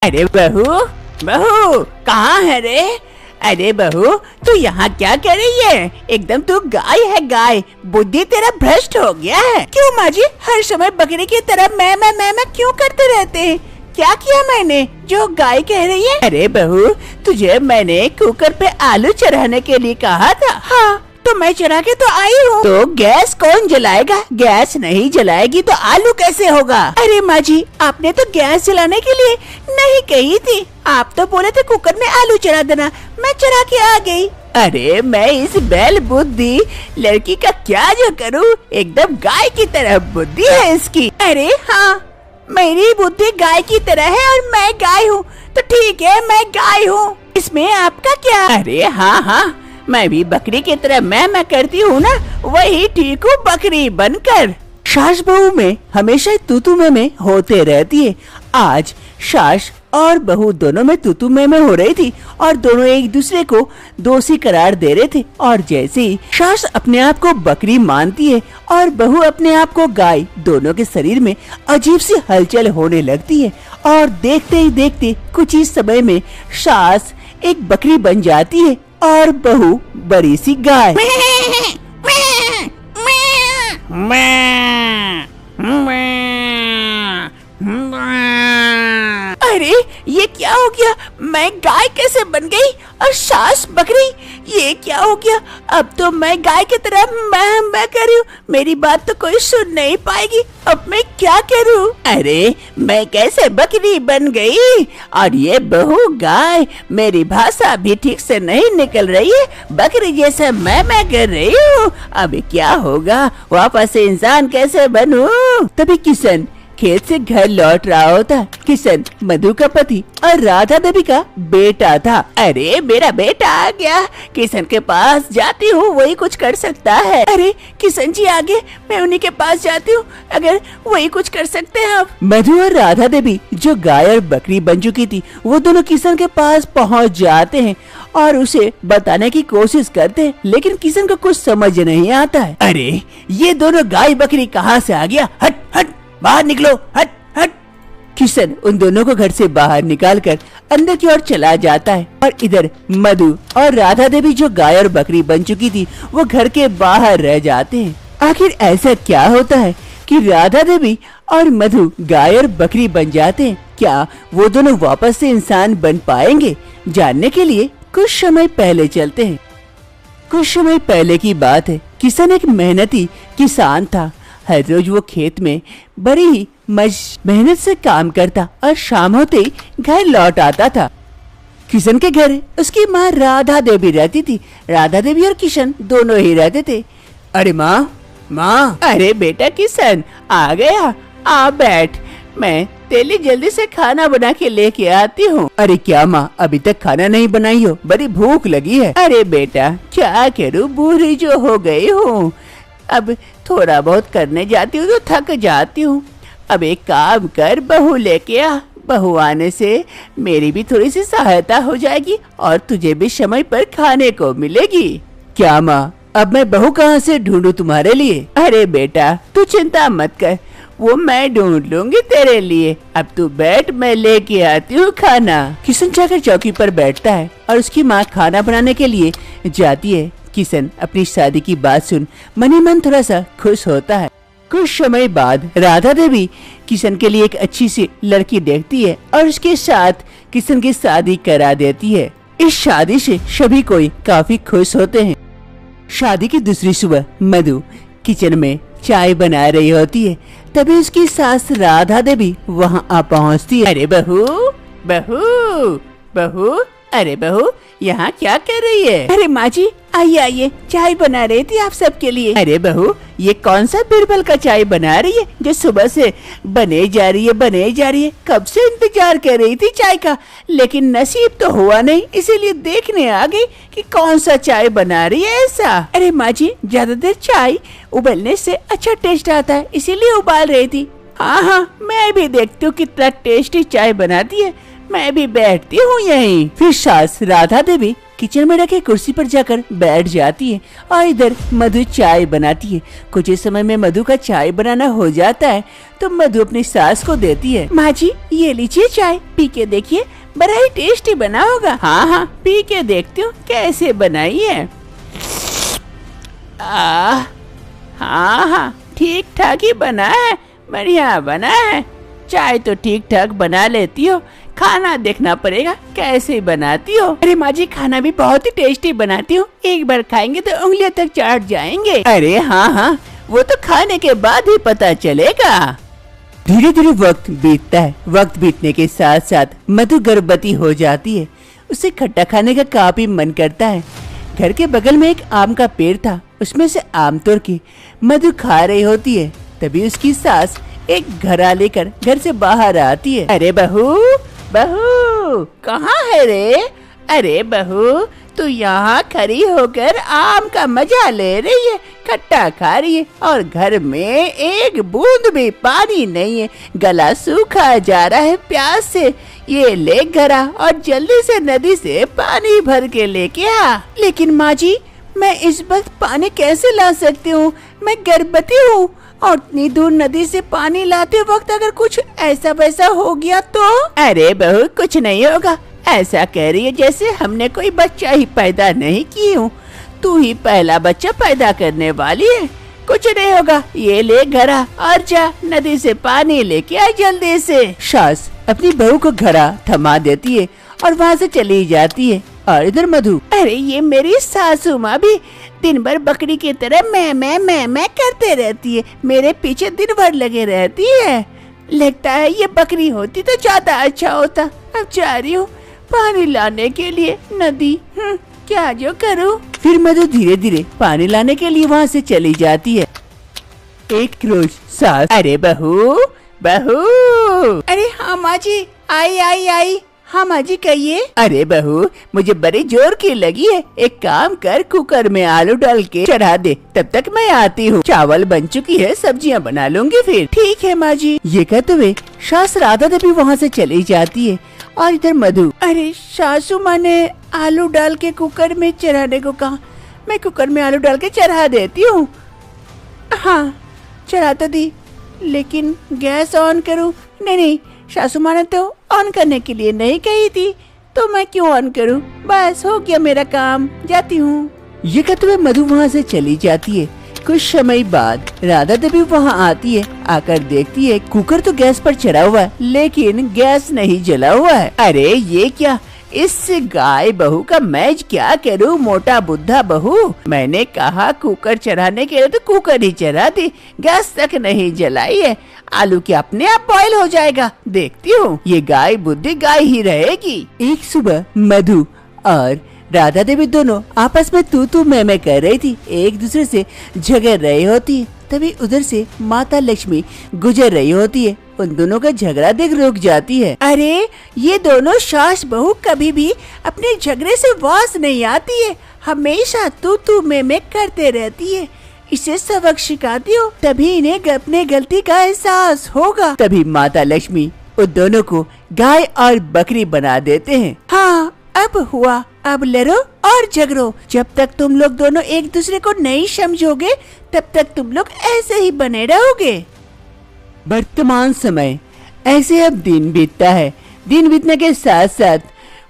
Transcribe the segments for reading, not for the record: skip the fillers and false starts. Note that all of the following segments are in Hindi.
अरे बहू, बहू कहाँ है रे? अरे बहू तू यहाँ क्या कर रही है? एकदम तू गाय है गाय, बुद्धि तेरा भ्रष्ट हो गया है। क्यों माँ जी हर समय बकरी की तरह मैं क्यों करते रहते हैं? क्या किया मैंने जो गाय कह रही है? अरे बहू तुझे मैंने कुकर पे आलू चढ़ाने के लिए कहा था। हाँ तो मैं चढ़ा के तो आई हूँ। तो गैस कौन जलाएगा? गैस नहीं जलाएगी तो आलू कैसे होगा? अरे माँ जी आपने तो गैस जलाने के लिए नहीं कही थी, आप तो बोले थे कुकर में आलू चढ़ा देना, मैं चढ़ा के आ गई। अरे मैं इस बैल बुद्धि लड़की का क्या जो करूँ, एकदम गाय की तरह बुद्धि है इसकी। अरे हाँ मेरी बुद्धि गाय की तरह है और मैं गाय हूँ तो ठीक है मैं गाय हूँ, इसमें आपका क्या? अरे हाँ हाँ मैं भी बकरी की तरह मैं करती हूँ ना, वही ठीक हूँ बकरी बनकर। सास बहू में हमेशा तू में होते रहती है। आज सास और बहू दोनों में तू में हो रही थी और दोनों एक दूसरे को दोषी करार दे रहे थे। और जैसे ही सास अपने आप को बकरी मानती है और बहू अपने आप को गाय, दोनों के शरीर में अजीब सी हलचल होने लगती है और देखते ही देखते कुछ ही समय में सास एक बकरी बन जाती है और बहू बड़ी सी गाय। अरे ये क्या हो गया? मैं गाय कैसे बन गई और सास बकरी? ये क्या हो गया? अब तो मैं गाय की तरह मैं कर रही हूँ, मेरी बात तो कोई सुन नहीं पाएगी, अब मैं क्या करूँ? अरे मैं कैसे बकरी बन गई और ये बहू गाय? मेरी भाषा भी ठीक से नहीं निकल रही है, बकरी जैसे मैं कर रही हूँ। अब क्या होगा, वापस से इंसान कैसे बनूं? तभी किशन खेत से घर लौट रहा होता। किशन मधु का पति और राधा देवी का बेटा था। अरे मेरा बेटा आ गया, किशन के पास जाती हूँ, वही कुछ कर सकता है। अरे किशन जी आगे, मैं उन्हीं के पास जाती हूँ, अगर वही कुछ कर सकते हैं। अब मधु और राधा देवी जो गाय और बकरी बन चुकी थी, वो दोनों किशन के पास पहुँच जाते हैं और उसे बताने की कोशिश करते हैं, लेकिन किशन को कुछ समझ नहीं आता है। अरे ये दोनों गाय बकरी कहाँ से आ गया? हट हट बाहर निकलो, हट हट। किशन उन दोनों को घर से बाहर निकालकर अंदर की ओर चला जाता है और इधर मधु और राधा देवी जो गाय और बकरी बन चुकी थी, वो घर के बाहर रह जाते हैं। आखिर ऐसा क्या होता है कि राधा देवी और मधु गाय और बकरी बन जाते हैं? क्या वो दोनों वापस से इंसान बन पाएंगे? जानने के लिए कुछ समय पहले चलते हैं। कुछ समय पहले की बात है, किशन एक मेहनती किसान था। हर रोज वो खेत में बड़ी ही मेहनत से काम करता और शाम होते ही घर लौट आता था। किशन के घर उसकी माँ राधा देवी रहती थी। राधा देवी और किशन दोनों ही रहते थे। अरे माँ, अरे बेटा किशन आ गया, आ बैठ, मैं तेली जल्दी से खाना बना के लेके आती हूँ। अरे क्या माँ अभी तक खाना नहीं बनाई हो? बड़ी भूख लगी है। अरे बेटा क्या करूँ, बूढ़ी जो हो गई हूँ, अब थोड़ा बहुत करने जाती हूँ तो थक जाती हूँ। अब एक काम कर, बहू लेके आ, बहू आने से मेरी भी थोड़ी सी सहायता हो जाएगी और तुझे भी समय पर खाने को मिलेगी। क्या माँ अब मैं बहू कहाँ से ढूंढूं तुम्हारे लिए? अरे बेटा तू चिंता मत कर, वो मैं ढूंढ लूंगी तेरे लिए। अब तू बैठ, मैं लेके आती हूँ खाना। किशन जाकर चौकी पर बैठता है और उसकी माँ खाना बनाने के लिए जाती है। किशन अपनी शादी की बात सुन मन ही मन थोड़ा सा खुश होता है। कुछ समय बाद राधा देवी किशन के लिए एक अच्छी सी लड़की देखती है और उसके साथ किशन की शादी करा देती है। इस शादी से सभी कोई काफी खुश होते हैं। शादी की दूसरी सुबह मधु किचन में चाय बना रही होती है, तभी उसकी सास राधा देवी वहाँ आ पहुँचती है। अरे बहू बहू बहू, अरे बहू यहाँ क्या कर रही है? अरे माँ जी आइए आइए, चाय बना रही थी आप सबके लिए। अरे बहू ये कौन सा बीरबल का चाय बना रही है जो सुबह से बने जा रही है? कब से इंतजार कर रही थी चाय का, लेकिन नसीब तो हुआ नहीं, इसीलिए देखने आ गई कि कौन सा चाय बना रही है ऐसा। अरे माँ जी ज्यादा देर चाय उबलने से अच्छा टेस्ट आता है, इसीलिए उबाल रही थी। हाँ मैं भी देखती हूँ कितना टेस्टी चाय बनाती है, मैं भी बैठती हूँ यहीं। फिर सास राधा देवी किचन में रखे कुर्सी पर जाकर बैठ जाती है और इधर मधु चाय बनाती है। कुछ ही समय में मधु का चाय बनाना हो जाता है तो मधु अपनी सास को देती है। माँ जी ये लीजिए चाय, पी के देखिए, बड़ा ही टेस्टी बना होगा। हाँ हाँ पी के देखती हूँ कैसे बनाई है। हाँ हाँ ठीक ठाक ही बना है, बढ़िया बना है। चाय तो ठीक ठाक बना लेती हो, खाना देखना पड़ेगा कैसे बनाती हो। अरे माँ जी खाना भी बहुत ही टेस्टी बनाती हूँ, एक बार खाएंगे तो उंगलियां तक चाट जाएंगे। अरे हाँ हाँ वो तो खाने के बाद ही पता चलेगा। धीरे धीरे वक्त बीतता है। वक्त बीतने के साथ साथ मधु गर्भवती हो जाती है। उसे खट्टा खाने का काफी मन करता है। घर के बगल में एक आम का पेड़ था, उसमें से आम तोड़ के मधु खा रही होती है। तभी उसकी सास एक घड़ा लेकर घर से बाहर आती है। अरे बहू बहू कहाँ है रे? अरे बहू तू यहाँ खड़ी होकर आम का मजा ले रही है, खट्टा खा रही है और घर में एक बूंद भी पानी नहीं है, गला सूखा जा रहा है प्यास से। ये ले घड़ा और जल्दी से नदी से पानी भर के लेके आ। लेकिन माँ जी मैं इस वक्त पानी कैसे ला सकती हूँ, मैं गर्भवती हूँ और इतनी दूर नदी से पानी लाते वक्त अगर कुछ ऐसा वैसा हो गया तो? अरे बहू कुछ नहीं होगा, ऐसा कह रही है जैसे हमने कोई बच्चा ही पैदा नहीं की हूँ, तू ही पहला बच्चा पैदा करने वाली है। कुछ नहीं होगा, ये ले घड़ा और जा नदी से पानी लेके आ जल्दी से। सास अपनी बहू को घड़ा थमा देती है और वहाँ से चली जाती है। और इधर मधु, अरे ये मेरी सासू माँ भी दिन भर बकरी की तरह मैं करते रहती है, मेरे पीछे दिन भर लगे रहती है। लगता है ये बकरी होती तो ज्यादा अच्छा होता। अब जा रही हूँ पानी लाने के लिए नदी, क्या जो करूँ। फिर मधु धीरे धीरे पानी लाने के लिए वहाँ से चली जाती है। एक रोज सास, अरे बहू बहू। अरे हाँ माँ जी आई। हाँ माँ जी कहिए। अरे बहू मुझे बड़ी जोर की लगी है, एक काम कर कुकर में आलू डाल के चढ़ा दे, तब तक मैं आती हूँ। चावल बन चुकी है, सब्जियाँ बना लूंगी फिर। ठीक है माँ जी। ये कहते हुए सास राधा देवी वहाँ से चली जाती है। और इधर मधु, अरे सासू माँ ने आलू डाल के कुकर में चढ़ाने को कहा, मैं कुकर में आलू डाल के चढ़ा देती हूँ। हाँ चढ़ा तो दी, लेकिन गैस ऑन करूँ? नहीं सासू माँ ने तो ऑन करने के लिए नहीं कही थी, तो मैं क्यों ऑन करूं? बस हो गया मेरा काम, जाती हूँ। ये कहते हुए मधु वहाँ से चली जाती है। कुछ समय बाद राधा देवी वहाँ आती है। आकर देखती है कुकर तो गैस पर चढ़ा हुआ है, लेकिन गैस नहीं जला हुआ है। अरे ये क्या, इस गाय बहू का मैं क्या करूं, मोटा बुद्धा बहू। मैंने कहा कुकर चढ़ाने के लिए तो कुकर ही चढ़ा दी, गैस तक नहीं जलाई है। आलू क्या अपने आप बॉयल हो जाएगा? देखती हूँ ये गाय बुद्धि गाय ही रहेगी। एक सुबह मधु और राधा देवी दोनों आपस में तू मैं कर रही थी, एक दूसरे से झगड़ रही होती है। तभी उधर से माता लक्ष्मी गुजर रही होती है। उन दोनों का झगड़ा देख रुक जाती है। अरे ये दोनों सास बहू कभी भी अपने झगड़े से वास नहीं आती है, हमेशा तू मैं करते रहती है। इसे सबक सिखाती हो, तभी इन्हें अपने गलती का एहसास होगा। तभी माता लक्ष्मी उन दोनों को गाय और बकरी बना देते हैं। हाँ अब हुआ, अब लड़ो और झगड़ो। जब तक तुम लोग दोनों एक दूसरे को नहीं समझोगे तब तक तुम लोग ऐसे ही बने रहोगे। वर्तमान समय ऐसे अब दिन बीतता है। दिन बीतने के साथ साथ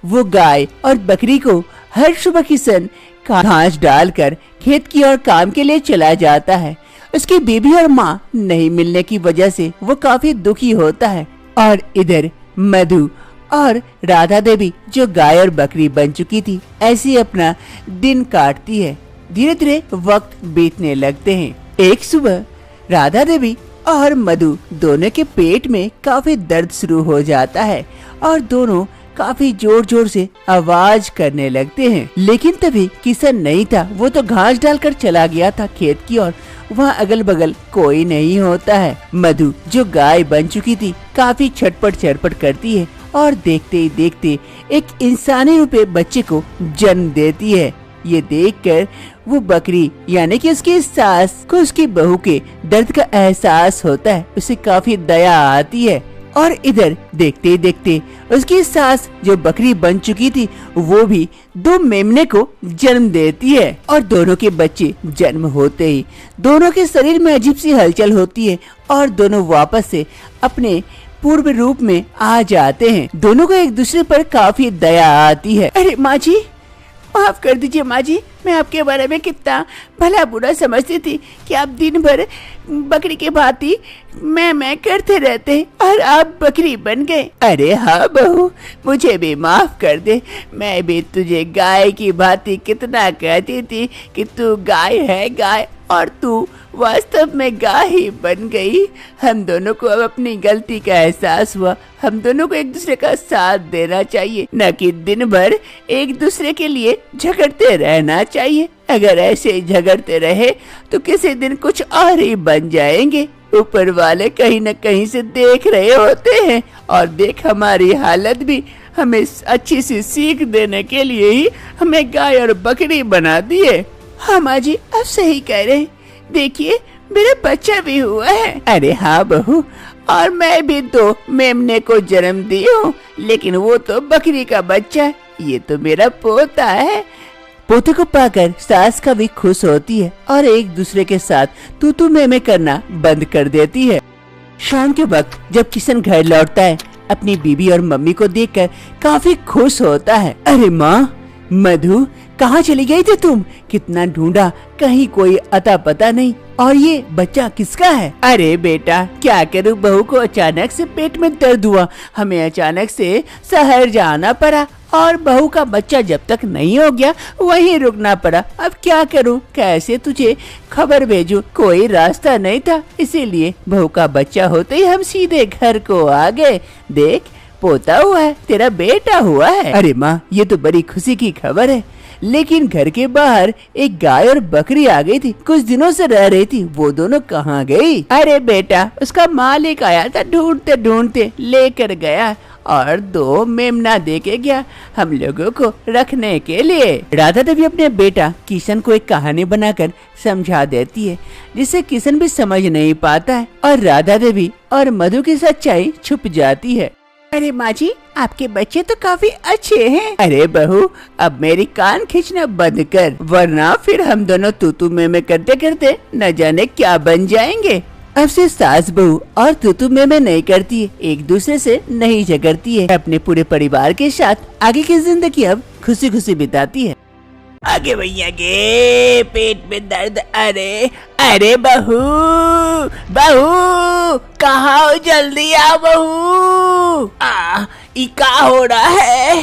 वो गाय और बकरी को हर सुबह किसान घास डालकर खेत की ओर काम के लिए चला जाता है। उसकी बीबी और माँ नहीं मिलने की वजह से वो काफी दुखी होता है। और इधर मधु और राधा देवी जो गाय और बकरी बन चुकी थी, ऐसे अपना दिन काटती है। धीरे धीरे वक्त बीतने लगते हैं। एक सुबह राधा देवी और मधु दोनों के पेट में काफी दर्द शुरू हो जाता है और दोनों काफी जोर जोर से आवाज करने लगते हैं। लेकिन तभी किसान नहीं था, वो तो घास डालकर चला गया था खेत की ओर। वहाँ अगल बगल कोई नहीं होता है। मधु जो गाय बन चुकी थी काफी छटपट चरपट करती है और देखते ही देखते एक इंसानी रूपे बच्चे को जन्म देती है। ये देखकर वो बकरी यानी कि उसकी सास को उसकी बहू के दर्द का एहसास होता है। उसे काफी दया आती है। और इधर देखते ही देखते उसकी सास जो बकरी बन चुकी थी वो भी 2 मेमने को जन्म देती है। और दोनों के बच्चे जन्म होते ही दोनों के शरीर में अजीब सी हलचल होती है और दोनों वापस से अपने पूर्व रूप में आ जाते हैं। दोनों को एक दूसरे पर काफी दया आती है। अरे माँ जी, माफ कर दीजिए माँ जी, मैं आपके बारे में कितना भला बुरा समझती थी कि आप दिन भर बकरी के भांति मैं करते रहते और आप बकरी बन गए। अरे हाँ बहू, मुझे भी माफ कर दे। मैं भी तुझे गाय की भांति कितना कहती थी कि तू गाय है गाय, और तू वास्तव में गाय ही बन गई। हम दोनों को अब अपनी गलती का एहसास हुआ। हम दोनों को एक दूसरे का साथ देना चाहिए, न कि दिन भर एक दूसरे के लिए झगड़ते रहना चाहिए। अगर ऐसे ही झगड़ते रहे तो किसी दिन कुछ और ही बन जाएंगे। ऊपर वाले कहीं न कहीं से देख रहे होते हैं, और देख हमारी हालत भी हमें अच्छी सी सीख देने के लिए ही हमें गाय और बकरी बना दी है। हाँ माँ जी, आप सही कह रहे हैं। देखिए, मेरा बच्चा भी हुआ है। अरे हाँ बहू, और मैं भी 2 मेमने को जन्म दी हूँ, लेकिन वो तो बकरी का बच्चा है। ये तो मेरा पोता है। पोते को पाकर सास का भी खुश होती है और एक दूसरे के साथ तू मैं करना बंद कर देती है। शाम के वक्त जब किशन घर लौटता है, अपनी बीबी और मम्मी को देखकर काफी खुश होता है। अरे माँ, मधु, कहाँ चली गई थी तुम? कितना ढूंढा, कहीं कोई अता पता नहीं। और ये बच्चा किसका है? अरे बेटा, क्या करूँ, बहू को अचानक से पेट में दर्द हुआ, हमें अचानक से शहर जाना पड़ा, और बहू का बच्चा जब तक नहीं हो गया वहीं रुकना पड़ा। अब क्या करूँ, कैसे तुझे खबर भेजूं? कोई रास्ता नहीं था, इसीलिए बहू का बच्चा होते ही हम सीधे घर को आ गए। देख, पोता हुआ है, तेरा बेटा हुआ है। अरे माँ, ये तो बड़ी खुशी की खबर है। लेकिन घर के बाहर एक गाय और बकरी आ गई थी, कुछ दिनों से रह रही थी, वो दोनों कहाँ गई? अरे बेटा, उसका मालिक आया था, ढूंढते ढूंढते लेकर गया और 2 मेमना दे के गया हम लोगों को रखने के लिए। राधा देवी अपने बेटा किशन को एक कहानी बनाकर समझा देती है, जिसे किशन भी समझ नहीं पाता है, और राधा देवी और मधु की सच्चाई छुप जाती है। अरे माँ जी, आपके बच्चे तो काफी अच्छे हैं। अरे बहू, अब मेरी कान खींचना बंद कर, वरना फिर हम दोनों तू मैं करते करते न जाने क्या बन जाएंगे। अब से सास बहू और तू मैं नहीं करती है, एक दूसरे से नहीं झगड़ती है, अपने पूरे परिवार के साथ आगे की जिंदगी अब खुशी खुशी बिताती है। आगे भैया के पेट में दर्द। अरे अरे बहू, बहू कहाँ हो, जल्दी आ बहू। क्या हो रहा है?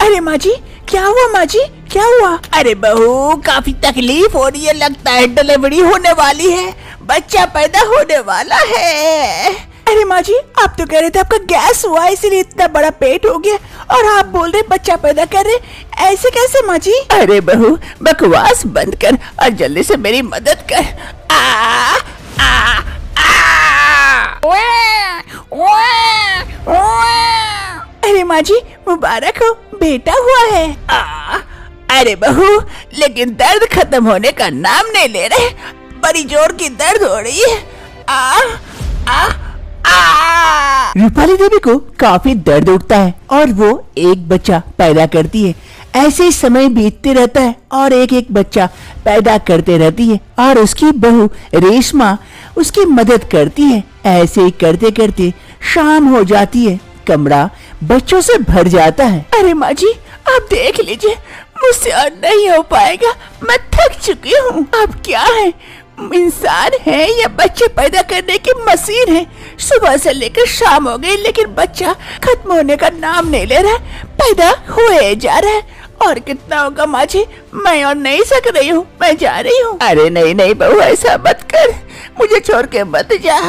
अरे माँ जी, क्या हुआ माँ जी, क्या हुआ? अरे बहू, काफी तकलीफ हो रही है, लगता है डिलीवरी होने वाली है, बच्चा पैदा होने वाला है। अरे माँ जी, आप तो कह रहे थे आपका गैस हुआ इसीलिए इतना बड़ा पेट हो गया, और आप बोल रहे बच्चा पैदा कर रहे, ऐसे कैसे माँ जी? अरे बहू, बकवास बंद कर और जल्दी से मेरी मदद कर। अरे माँ जी, मुबारक हो, बेटा हुआ है। अरे बहू, लेकिन दर्द खत्म होने का नाम नहीं ले रहे, बड़ी जोर की दर्द हो रही है। रूपाली देवी को काफी दर्द उठता है और वो एक बच्चा पैदा करती है। ऐसे ही समय बीतते रहता है और एक एक बच्चा पैदा करते रहती है, और उसकी बहू रेशमा उसकी मदद करती है। ऐसे ही करते करते शाम हो जाती है, कमरा बच्चों से भर जाता है। अरे माँ जी, आप देख लीजिए, मुझसे और नहीं हो पाएगा, मैं थक चुकी हूँ। अब क्या है, इंसान है या बच्चे पैदा करने की मशीन है? सुबह से लेकर शाम हो गई, लेकिन बच्चा खत्म होने का नाम नहीं ले रहा है, पैदा हुए जा रहा है। और कितना होगा माँ जी, मैं और नहीं सक रही हूँ, मैं जा रही हूँ। अरे नहीं नहीं बहू, ऐसा मत कर, मुझे छोड़ के मत जा।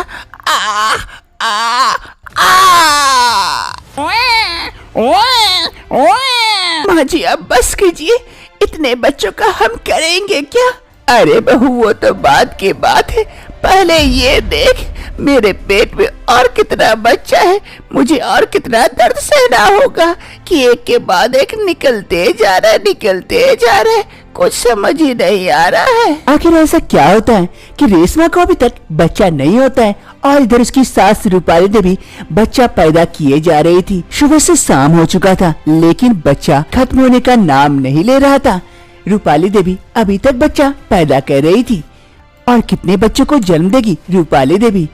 माँ जी, अब बस कीजिए, इतने बच्चों का हम करेंगे क्या? अरे बहू, वो तो बात की बात है, पहले ये देख मेरे पेट में और कितना बच्चा है, मुझे और कितना दर्द सहना होगा कि एक के बाद एक निकलते जा रहा है, कुछ समझ ही नहीं आ रहा है। आखिर ऐसा क्या होता है कि रेशमा को अभी तक बच्चा नहीं होता है और इधर उसकी सास रूपाली देवी बच्चा पैदा किए जा रही थी। सुबह से शाम हो चुका था, लेकिन बच्चा खत्म होने का नाम नहीं ले रहा था। रूपाली देवी अभी तक बच्चा पैदा कर रही थी और कितने बच्चों को जन्म देगी रूपाली देवी,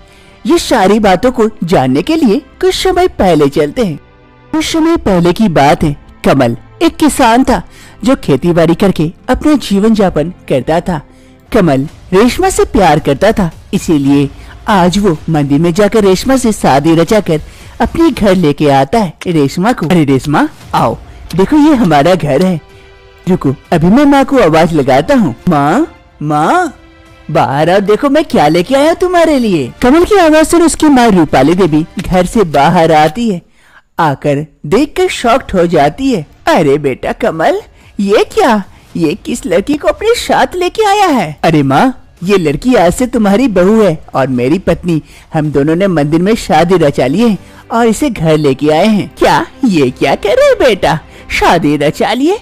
ये सारी बातों को जानने के लिए कुछ समय पहले चलते हैं। कुछ समय पहले की बात है। कमल एक किसान था जो खेतीबाड़ी करके अपना जीवन यापन करता था। कमल रेशमा से प्यार करता था, इसीलिए आज वो मंदिर में जाकर रेशमा से शादी रचाकर अपने घर लेके आता है रेशमा को। अरे रेशमा आओ, देखो ये हमारा घर है। रुको अभी मैं माँ को आवाज लगाता हूँ। माँ माँ बाहर आओ, देखो मैं क्या लेके आया तुम्हारे लिए। कमल की आवाज सुन उसकी माँ रूपाली देवी घर से बाहर आती है। आकर देखकर शॉक्ड हो जाती है। अरे बेटा कमल, ये क्या, ये किस लड़की को अपने साथ लेके आया है? अरे माँ, ये लड़की आज से तुम्हारी बहू है और मेरी पत्नी। हम दोनों ने मंदिर में शादी रचा ली है और इसे घर लेके आए हैं। क्या ये क्या कर रहे बेटा, शादी रचा लिए?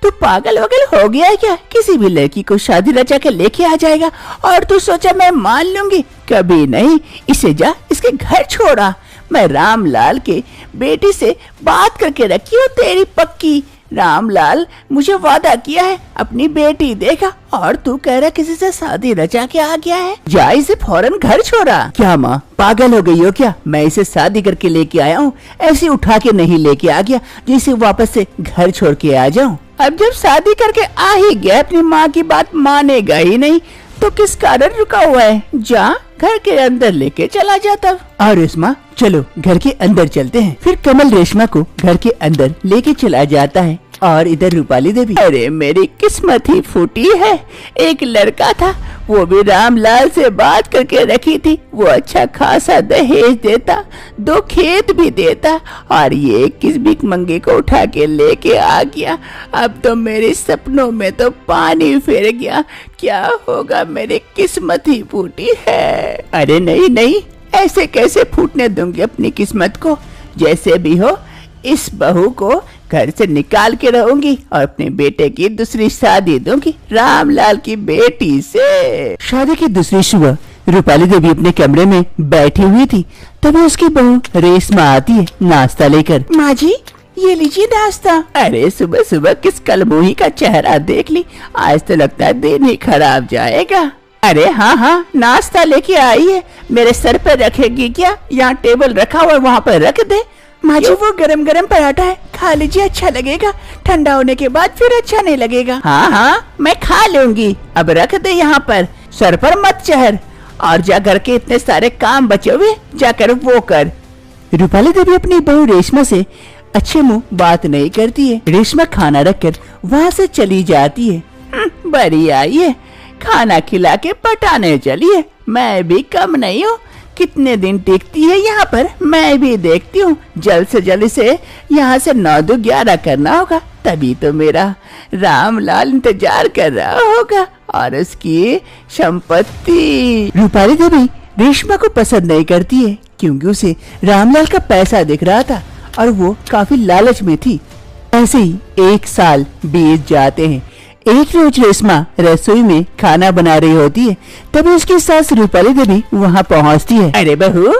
तू पागल वगल हो गया है क्या? किसी भी लड़की को शादी रचा के लेके आ जाएगा और तू सोचा मैं मान लूंगी? कभी नहीं। इसे जा, इसके घर छोड़ा। मैं रामलाल के बेटी से बात करके रखी हूँ तेरी पक्की। रामलाल मुझे वादा किया है अपनी बेटी देगा और तू कह रहा किसी से शादी रचा के आ गया है। जा, इसे फौरन घर छोड़ा। क्या माँ पागल हो गई हो क्या? मैं इसे शादी करके लेके आया हूँ, ऐसे उठा के नहीं लेके आ गया जिसे वापस से घर छोड़ के आ जाऊँ। अब जब शादी करके आ ही गया, अपनी माँ की बात मानेगा ही नहीं तो किस कारण रुका हुआ है? जा घर के अंदर लेके चला जाता। और रेशमा चलो घर के अंदर चलते हैं। फिर कमल रेशमा को घर के अंदर लेके चला जाता है और इधर रूपाली देवी, अरे मेरी किस्मत ही फूटी है। एक लड़का था, वो भी रामलाल से बात करके रखी थी। वो अच्छा खासा दहेज देता, 2 खेत भी देता और ये किस भिख मंगे को उठा के लेके आ गया। अब तो मेरे सपनों में तो पानी फिर गया। क्या होगा, मेरी किस्मत ही फूटी है। अरे नहीं नहीं, ऐसे कैसे फूटने दूंगी अपनी किस्मत को। जैसे भी हो इस बहू को घर से निकाल के रहूंगी और अपने बेटे की दूसरी शादी दूंगी रामलाल की बेटी से। शादी की दूसरी सुबह रूपाली देवी अपने कमरे में बैठी हुई थी, तभी उसकी बहू रेशमा आती है नाश्ता लेकर। माँ जी ये लीजिए नाश्ता। अरे सुबह सुबह किस कलमुही का चेहरा देख ली, आज तो लगता है दिन ही खराब जाएगा। अरे हाँ हाँ, नाश्ता लेके आई है, मेरे सर पे रखेगी क्या? यहाँ टेबल रखा हुआ वहाँ पर रख दे। माँ जी वो गरम गरम पराठा है, खा लीजिए, अच्छा लगेगा। ठंडा होने के बाद फिर अच्छा नहीं लगेगा। हाँ हाँ मैं खा लूंगी, अब रख दे यहाँ पर, सर पर मत चढ़। और जा घर के इतने सारे काम बचे हुए, जाकर वो कर। रूपाली देवी अपनी बहू रेशमा से अच्छे मुंह बात नहीं करती है। रेशमा खाना रखकर वहाँ से चली जाती है। बड़ी आई है, खाना खिला के पटाने चलिए। मैं भी कम नहीं हूँ, कितने दिन टिकती है यहाँ पर मैं भी देखती हूँ। जल्द से जल्द से यहाँ से 9-11 करना होगा, तभी तो मेरा रामलाल इंतजार कर रहा होगा और उसकी संपत्ति। रूपाली देवी रेशमा को पसंद नहीं करती है क्योंकि उसे रामलाल का पैसा दिख रहा था और वो काफी लालच में थी। ऐसे ही 1 साल बीत जाते हैं। एक रोज रेशमा रसोई में खाना बना रही होती है, तभी उसकी सास रूपाली देवी वहाँ पहुँचती है। अरे बहू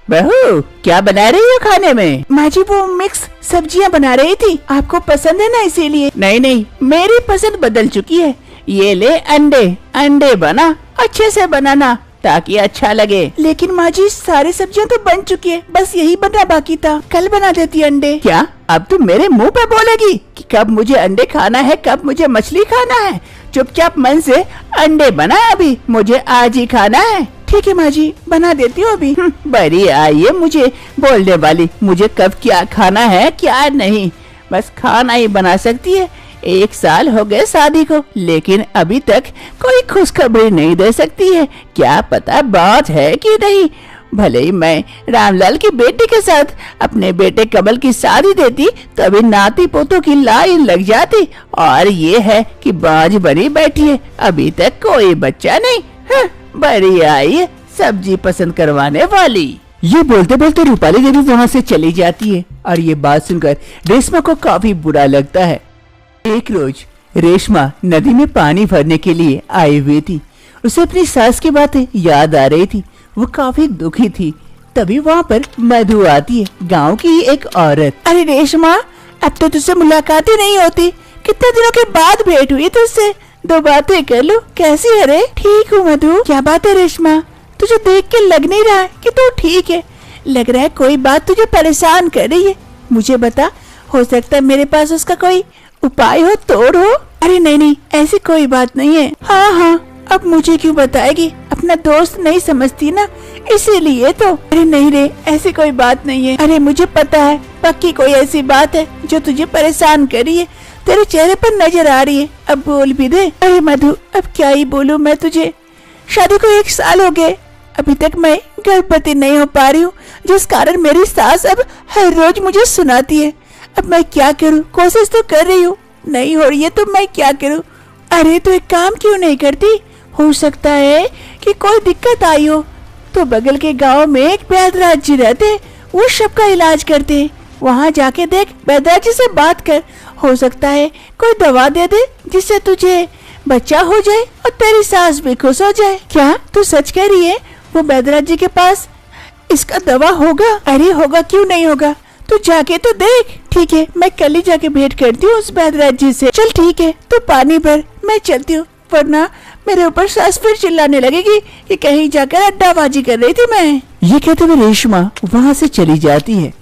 बहू क्या बना रही हो खाने में? माँ जी वो मिक्स सब्जियाँ बना रही थी, आपको पसंद है ना इसीलिए। नहीं नहीं, मेरी पसंद बदल चुकी है। ये ले अंडे, अंडे बना, अच्छे से बनाना ताकि अच्छा लगे। लेकिन माँ जी सारी सब्जियां तो बन चुकी है, बस यही बनना बाकी था, कल बना देती अंडे। क्या अब तुम मेरे मुंह पे बोलेगी कि कब मुझे अंडे खाना है, कब मुझे मछली खाना है? चुपचाप मन से अंडे बना, अभी मुझे आज ही खाना है। ठीक है माँ जी बना देती हूँ अभी। बड़ी आई है मुझे बोलने वाली, मुझे कब क्या खाना है क्या नहीं, बस खाना ही बना सकती है। 1 साल हो गए शादी को, लेकिन अभी तक कोई खुशखबरी नहीं दे सकती है। क्या पता बात है कि नहीं। भले ही मैं रामलाल की बेटी के साथ अपने बेटे कमल की शादी देती तो अभी नाती पोतों की लाइन लग जाती, और ये है कि बाज बनी बैठी है, अभी तक कोई बच्चा नहीं। बड़ी आई है सब्जी पसंद करवाने वाली। ये बोलते बोलते रूपाली देवी वहाँ से चली जाती है और ये बात सुनकर रेशमा को काफी बुरा लगता है। एक रोज रेशमा नदी में पानी भरने के लिए आई हुई थी। उसे अपनी सास की बातें याद आ रही थी। वो काफी दुखी थी। तभी वहाँ पर मधु आती है, गांव की एक औरत। अरे रेशमा, अब तो तुझसे मुलाकात ही नहीं होती, कितने दिनों के बाद भेंट हुई तुझसे, दो बातें कर लो। कैसी है रे? ठीक हूँ मधु। क्या बात है रेशमा, तुझे देख के लग नहीं रहा है कि तू ठीक है। लग रहा है कोई बात तुझे परेशान कर रही है। मुझे बता, हो सकता है मेरे पास उसका कोई उपाय हो, तोड़ हो। अरे नहीं नहीं, ऐसी कोई बात नहीं है। हाँ हाँ, अब मुझे क्यों बताएगी, अपना दोस्त नहीं समझती ना, इसीलिए तो। अरे नहीं रे, ऐसी कोई बात नहीं है। अरे मुझे पता है, पक्की कोई ऐसी बात है जो तुझे परेशान कर रही है, तेरे चेहरे पर नजर आ रही है। अब बोल भी दे। अरे मधु, अब क्या ही बोलूं मैं तुझे, शादी को 1 साल हो गए, अभी तक मैं गर्भवती नहीं हो पा रही हूँ, जिस कारण मेरी सास अब हर रोज मुझे सुनाती है। अब मैं क्या करूँ, कोशिश तो कर रही हूँ, नहीं हो रही है तो मैं क्या करूँ। अरे तो एक काम क्यों नहीं करती, हो सकता है कि कोई दिक्कत आई हो तो बगल के गांव में एक वैद्यराज जी रहते, वो सबका इलाज करते, वहाँ जाके देख, वैद्यराज जी से बात कर, हो सकता है कोई दवा दे दे जिससे तुझे बच्चा हो जाए और तेरी सास भी खुश हो जाए। क्या तू सच कह रही है, वो वैद्यराज जी के पास इसका दवा होगा? अरे होगा, क्यों नहीं होगा, तू जाके तो देख। ठीक है, मैं कल ही जाके भेंट करती हूँ उस वैद्यराज जी से। चल ठीक है, तू पानी भर, मैं चलती हूँ, वरना मेरे ऊपर सास फिर चिल्लाने लगेगी कि कहीं जाकर अड्डाबाजी कर रही थी मैं। ये कहते हुए रेशमा वहाँ से चली जाती है।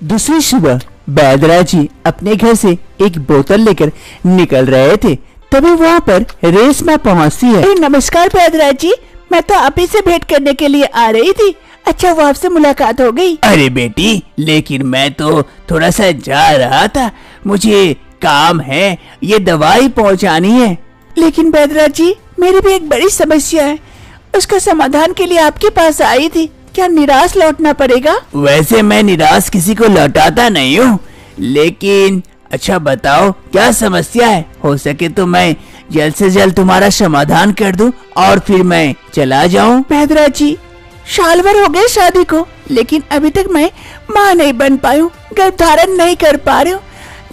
दूसरी सुबह वैद्यराज जी अपने घर से एक बोतल लेकर निकल रहे थे, तभी वहाँ पर रेशमा पहुँचती है। नमस्कार वैद्यराज जी, मैं तो आप ही से भेंट करने के लिए आ रही थी। अच्छा, वो आपसे मुलाकात हो गई? अरे बेटी, लेकिन मैं तो थोड़ा सा जा रहा था, मुझे काम है, ये दवाई पहुंचानी है। लेकिन वैद्यराज जी, मेरी भी एक बड़ी समस्या है, उसका समाधान के लिए आपके पास आई थी, क्या निराश लौटना पड़ेगा? वैसे मैं निराश किसी को लौटाता नहीं हूँ, लेकिन अच्छा बताओ क्या समस्या है, हो सके तो मैं जल्द से जल्द तुम्हारा समाधान कर दूं और फिर मैं चला जाऊं। वैद्यराज जी, साल भर हो गए शादी को, लेकिन अभी तक मैं माँ नहीं बन पाई हूँ, गर्भ धारण नहीं कर पा रही हूँ,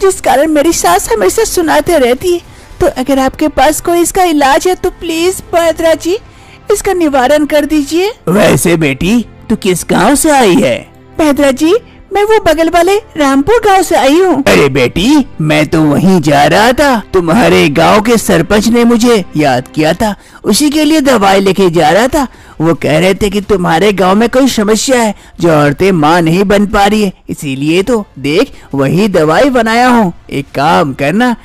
जिस कारण मेरी सास हमेशा सुनाते रहती है। तो अगर आपके पास कोई इसका इलाज है तो प्लीज वैद्यराज जी इसका निवारण कर दीजिए। वैसे बेटी, तू किस गांव से आई है? वैद्यराज जी, मैं वो बगल वाले रामपुर गांव से आई हूँ। अरे बेटी, मैं तो वहीं जा रहा था, तुम्हारे गांव के सरपंच ने मुझे याद किया था, उसी के लिए दवाई लेके जा रहा था। वो कह रहे थे कि तुम्हारे गांव में कोई समस्या है, जो औरतें माँ नहीं बन पा रही है, इसीलिए तो देख वही दवाई बनाया हूँ। एक काम करना,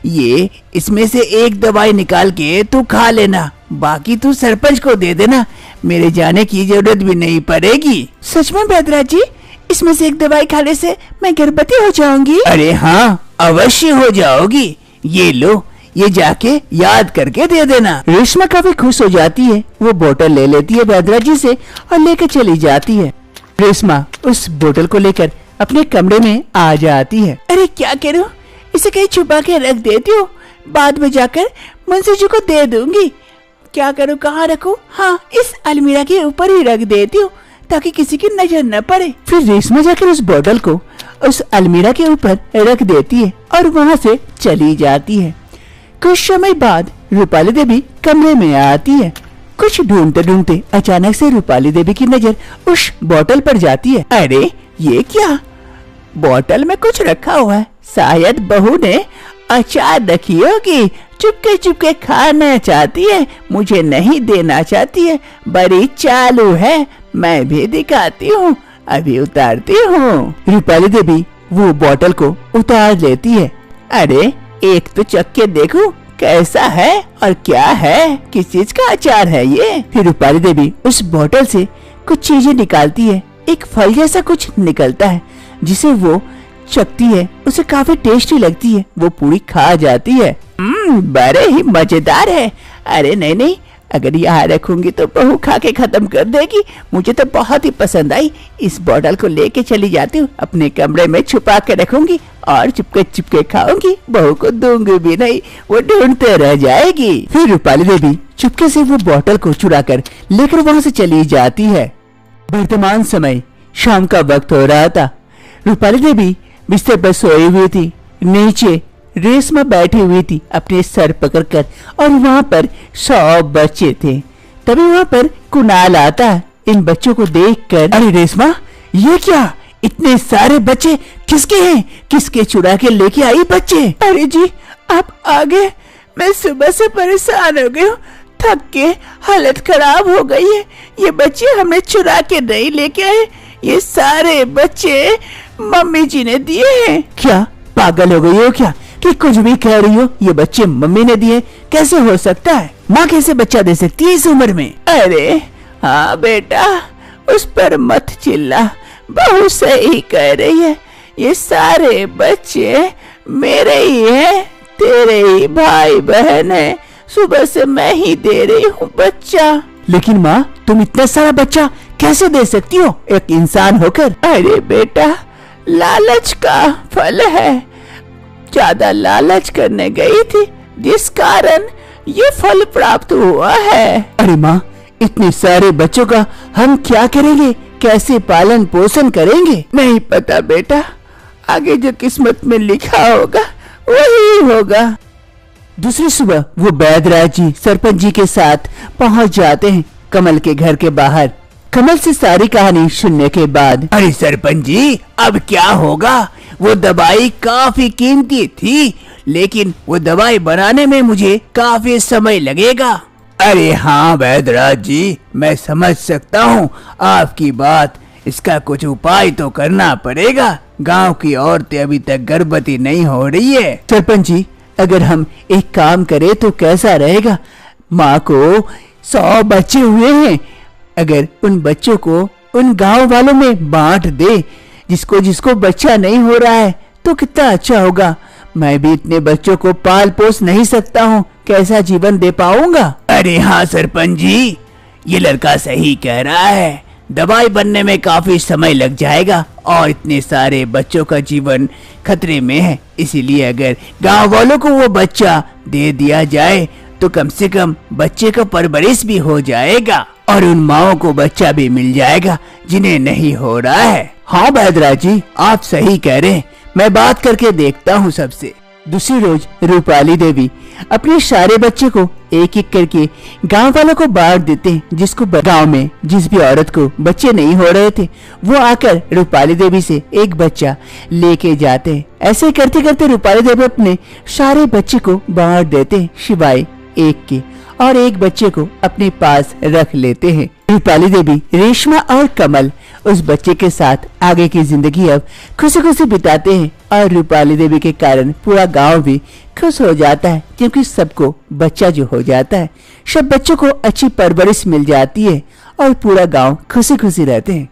ये इसमें से एक दवाई निकाल के तू खा लेना, बाकी तू सरपंच को दे देना, मेरे जाने की जरूरत भी नहीं पड़ेगी। सच में वैद्यराज जी, इसमें से एक दवाई खाने से मैं गर्भवती हो जाऊंगी? अरे हाँ, अवश्य हो जाओगी, ये लो, ये जाके याद करके दे देना। रेशमा काफी खुश हो जाती है, वो बोतल ले लेती है वैद्यराज जी से और लेकर चली जाती है। रेशमा उस बोतल को लेकर अपने कमरे में आ जाती है। अरे क्या करूं, इसे कहीं छुपा के रख देती हूँ, बाद में जाकर मुंशी जी को दे दूंगी। क्या करूँ, कहाँ रखूँ? हाँ, इस अलमीरा के ऊपर ही रख देती हूँ ताकि किसी की नजर न पड़े। फिर रेशमा जाकर उस बोतल को उस अलमीरा के ऊपर रख देती है और वहाँ से चली जाती है। कुछ समय बाद रूपाली देवी कमरे में आती है। कुछ ढूंढते ढूंढते अचानक से रूपाली देवी की नजर उस बोतल पर जाती है। अरे ये क्या, बोतल में कुछ रखा हुआ है, शायद बहू ने अचार रखी होगी, चुपके चुपके खाना चाहती है, मुझे नहीं देना चाहती है, बड़ी चालू है, मैं भी दिखाती हूँ, अभी उतारती हूँ। रूपाली देवी वो बोतल को उतार लेती है। अरे एक तो चख के देखूं कैसा है और क्या है, किस चीज का अचार है ये। फिर रूपाली देवी उस बोतल से कुछ चीजें निकालती है, एक फल जैसा कुछ निकलता है जिसे वो चखती है, उसे काफी टेस्टी लगती है, वो पूरी खा जाती है। बड़े ही मजेदार है। अरे नहीं नहीं, अगर यहाँ रखूंगी तो बहू खा के खत्म कर देगी, मुझे तो बहुत ही पसंद आई, इस बोतल को लेके चली जाती हूँ, अपने कमरे में छुपा के रखूंगी और चुपके चुपके खाऊंगी, बहू को दूंगी भी नहीं, वो ढूंढते रह जाएगी। फिर रूपाली देवी चुपके से वो बोतल को चुरा कर लेकर वहाँ से चली जाती है। वर्तमान समय शाम का वक्त हो रहा था। रूपाली देवी बिस्तर पर सोई हुई थी, नीचे रेशमा बैठी हुई थी अपने सर पकड़कर और वहाँ पर 100 बच्चे थे। तभी वहाँ पर कुणाल आता है इन बच्चों को देखकर, अरे रेशमा, ये क्या, इतने सारे बच्चे किसके हैं? किसके चुरा के लेके आई बच्चे? अरे जी, आप आ गए। मैं सुबह से परेशान हो गई हूँ, थक के हालत खराब हो गई है। ये बच्चे हमने चुरा के नहीं लेके आए, ये सारे बच्चे मम्मी जी ने दिए हैं। क्या पागल हो गई हो क्या कि कुछ भी कह रही हो? ये बच्चे मम्मी ने दिए, कैसे हो सकता है? माँ कैसे बच्चा दे सकती है इस उम्र में? अरे हाँ बेटा, उस पर मत चिल्ला, बहू सही कह रही है। ये सारे बच्चे मेरे ही हैं, तेरे ही भाई बहन है। सुबह से मैं ही दे रही हूँ बच्चा। लेकिन माँ, तुम इतना सारा बच्चा कैसे दे सकती हो एक इंसान होकर? अरे बेटा, लालच का फल है। ज्यादा लालच करने गई थी, जिस कारण ये फल प्राप्त हुआ है। अरे माँ, इतने सारे बच्चों का हम क्या करेंगे? कैसे पालन पोषण करेंगे? नहीं पता बेटा, आगे जो किस्मत में लिखा होगा वही होगा। दूसरी सुबह वो बैदराज जी सरपंच जी के साथ पहुंच जाते हैं कमल के घर के बाहर। कमल से सारी कहानी सुनने के बाद, अरे सरपंच जी, अब क्या होगा? वो दवाई काफी कीमती थी, लेकिन वो दवाई बनाने में मुझे काफी समय लगेगा। अरे हाँ बैदराज जी, मैं समझ सकता हूँ आपकी बात। इसका कुछ उपाय तो करना पड़ेगा। गांव की औरतें अभी तक गर्भवती नहीं हो रही है। सरपंच जी, अगर हम एक काम करें तो कैसा रहेगा? माँ को 100 बच्चे हुए हैं, अगर उन बच्चों को उन गांव वालों में बांट दे, जिसको जिसको बच्चा नहीं हो रहा है, तो कितना अच्छा होगा। मैं भी इतने बच्चों को पाल पोस नहीं सकता हूँ, कैसा जीवन दे पाऊंगा? अरे हाँ सरपंच जी, ये लड़का सही कह रहा है। दवाई बनने में काफी समय लग जाएगा और इतने सारे बच्चों का जीवन खतरे में है। इसीलिए अगर गांव वालों को वो बच्चा दे दिया जाए तो कम से कम बच्चे का परवरिश भी हो जाएगा और उन माओं को बच्चा भी मिल जाएगा जिन्हें नहीं हो रहा है। हाँ बैदराज जी, आप सही कह रहे हैं, मैं बात करके देखता हूँ सबसे। दूसरी रोज रूपाली देवी अपने सारे बच्चे को एक एक करके गांव वालों को बांट देते हैं। जिसको गांव में जिस भी औरत को बच्चे नहीं हो रहे थे, वो आकर रूपाली देवी से एक बच्चा लेके जाते हैं। ऐसे करते करते रूपाली देवी अपने सारे बच्चे को बांट देते हैं, सिवाय एक के, और एक बच्चे को अपने पास रख लेते हैं। रूपाली देवी, रेशमा और कमल उस बच्चे के साथ आगे की जिंदगी अब खुशी खुशी बिताते हैं और रूपाली देवी के कारण पूरा गांव भी खुश हो जाता है, क्योंकि सबको बच्चा जो हो जाता है, सब बच्चों को अच्छी परवरिश मिल जाती है और पूरा गांव खुशी खुशी रहते हैं।